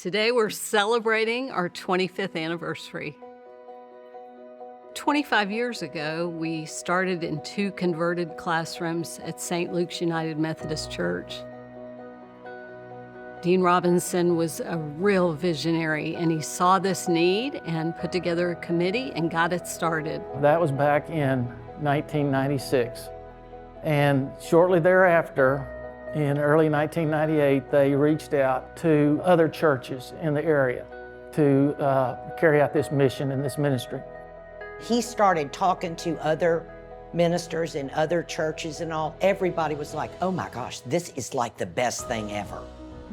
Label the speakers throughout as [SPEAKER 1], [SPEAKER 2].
[SPEAKER 1] Today we're celebrating our 25th anniversary. 25 years ago, we started in 2 converted classrooms at St. Luke's United Methodist Church. Dean Robinson was a real visionary, and he saw this need and put together a committee and got it started.
[SPEAKER 2] That was back in 1996. And shortly thereafter, in early 1998, they reached out to other churches in the area to carry out this mission and this ministry.
[SPEAKER 3] He started talking to other ministers in other churches and all. Everybody was like, oh my gosh, this is like the best thing ever.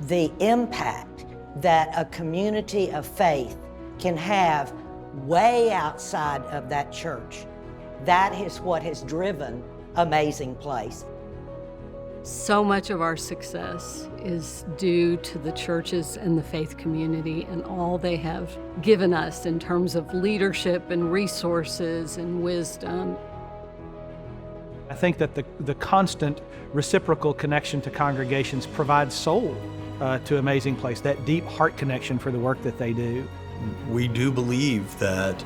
[SPEAKER 3] The impact that a community of faith can have way outside of that church, that is what has driven Amazing Place.
[SPEAKER 1] So much of our success is due to the churches and the faith community and all they have given us in terms of leadership and resources and wisdom.
[SPEAKER 4] I think that the constant reciprocal connection to congregations provides soul to Amazing Place, that deep heart connection for the work that they do.
[SPEAKER 5] We do believe that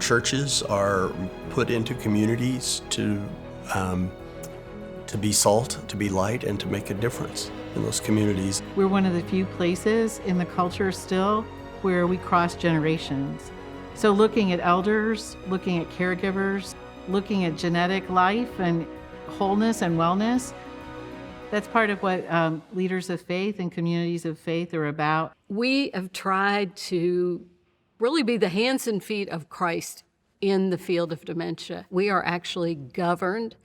[SPEAKER 5] churches are put into communities to be salt, to be light, and to make a difference in those communities.
[SPEAKER 6] We're one of the few places in the culture still where we cross generations. So looking at elders, looking at caregivers, looking at genetic life and wholeness and wellness, that's part of what leaders of faith and communities of faith are about.
[SPEAKER 1] We have tried to really be the hands and feet of Christ in the field of dementia. We are actually governed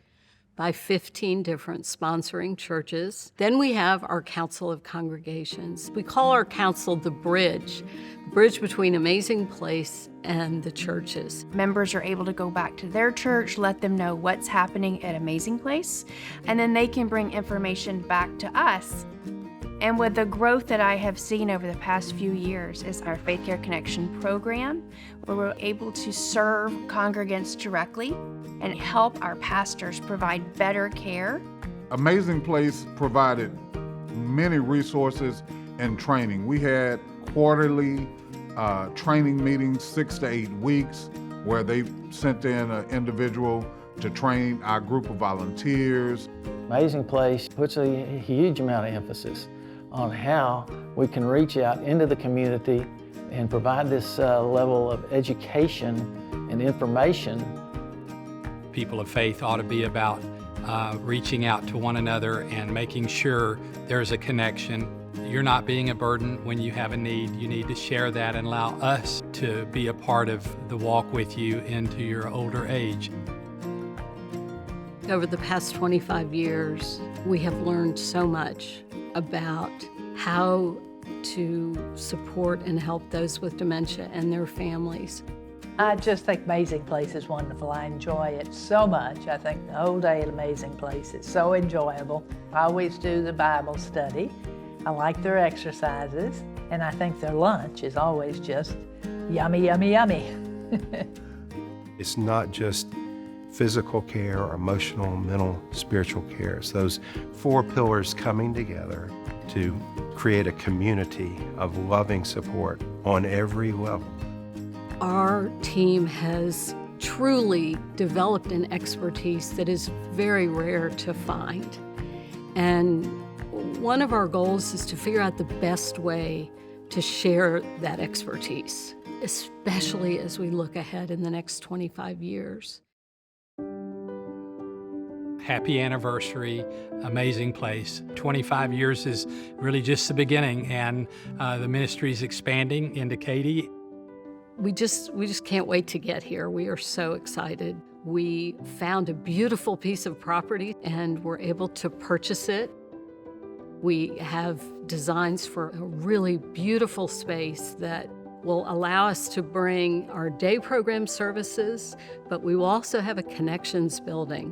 [SPEAKER 1] by 15 different sponsoring churches. Then we have our Council of Congregations. We call our council the bridge between Amazing Place and the churches.
[SPEAKER 7] Members are able to go back to their church, let them know what's happening at Amazing Place, and then they can bring information back to us. And with the growth that I have seen over the past few years is our Faith Care Connection program, where we're able to serve congregants directly and help our pastors provide better care.
[SPEAKER 8] Amazing Place provided many resources and training. We had quarterly training meetings, 6 to 8 weeks, where they sent in an individual to train our group of volunteers.
[SPEAKER 2] Amazing Place puts a huge amount of emphasis on how we can reach out into the community and provide this level of education and information.
[SPEAKER 9] People of faith ought to be about reaching out to one another and making sure there's a connection. You're not being a burden when you have a need. You need to share that and allow us to be a part of the walk with you into your older age.
[SPEAKER 1] Over the past 25 years, we have learned so much about how to support and help those with dementia and their families.
[SPEAKER 10] I just think Amazing Place is wonderful. I enjoy it so much. I think the whole day at Amazing Place is so enjoyable. I always do the Bible study. I like their exercises, and I think their lunch is always just yummy, yummy, yummy.
[SPEAKER 11] It's not just physical care, or emotional, mental, spiritual care. It's those 4 pillars coming together to create a community of loving support on every level.
[SPEAKER 1] Our team has truly developed an expertise that is very rare to find. And one of our goals is to figure out the best way to share that expertise, especially as we look ahead in the next 25 years.
[SPEAKER 9] Happy anniversary, Amazing Place. 25 years is really just the beginning, and the ministry is expanding into Katy.
[SPEAKER 1] We just can't wait to get here. We are so excited. We found a beautiful piece of property and we're able to purchase it. We have designs for a really beautiful space that will allow us to bring our day program services, but we will also have a connections building.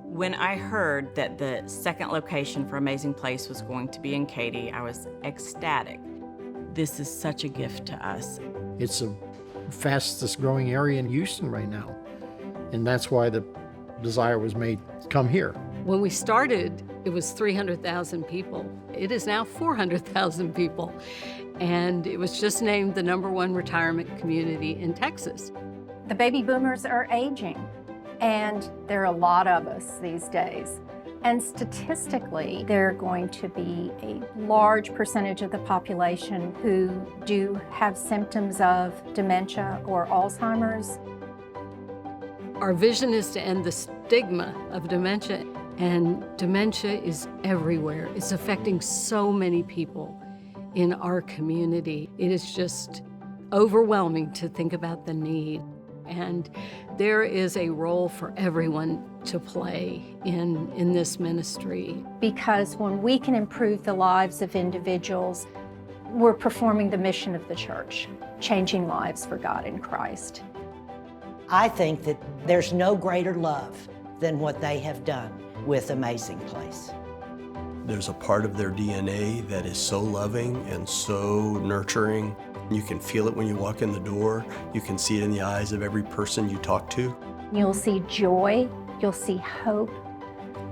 [SPEAKER 12] When I heard that the second location for Amazing Place was going to be in Katy, I was ecstatic. This is such a gift to us.
[SPEAKER 13] It's the fastest growing area in Houston right now, and that's why the desire was made to come here.
[SPEAKER 1] When we started, it was 300,000 people. It is now 400,000 people. and it was just named the #1 retirement community in Texas.
[SPEAKER 14] The baby boomers are aging, and there are a lot of us these days. And statistically, there are going to be a large percentage of the population who do have symptoms of dementia or Alzheimer's.
[SPEAKER 1] Our vision is to end the stigma of dementia, and dementia is everywhere. It's affecting so many people in our community. It is just overwhelming to think about the need. And there is a role for everyone to play in this ministry.
[SPEAKER 14] Because when we can improve the lives of individuals, we're performing the mission of the church, changing lives for God in Christ.
[SPEAKER 3] I think that there's no greater love than what they have done with Amazing Place.
[SPEAKER 5] There's a part of their DNA that is so loving and so nurturing. You can feel it when you walk in the door. You can see it in the eyes of every person you talk to.
[SPEAKER 14] You'll see joy, you'll see hope,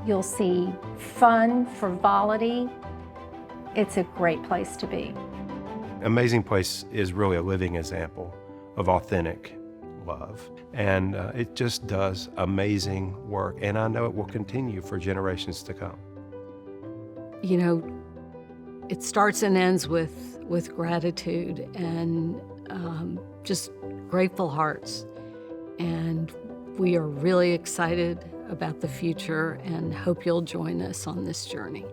[SPEAKER 14] you'll see fun, frivolity. It's a great place to be.
[SPEAKER 11] Amazing Place is really a living example of authentic love. And it just does amazing work. And I know it will continue for generations to come.
[SPEAKER 1] You know, it starts and ends with gratitude and just grateful hearts. And we are really excited about the future and hope you'll join us on this journey.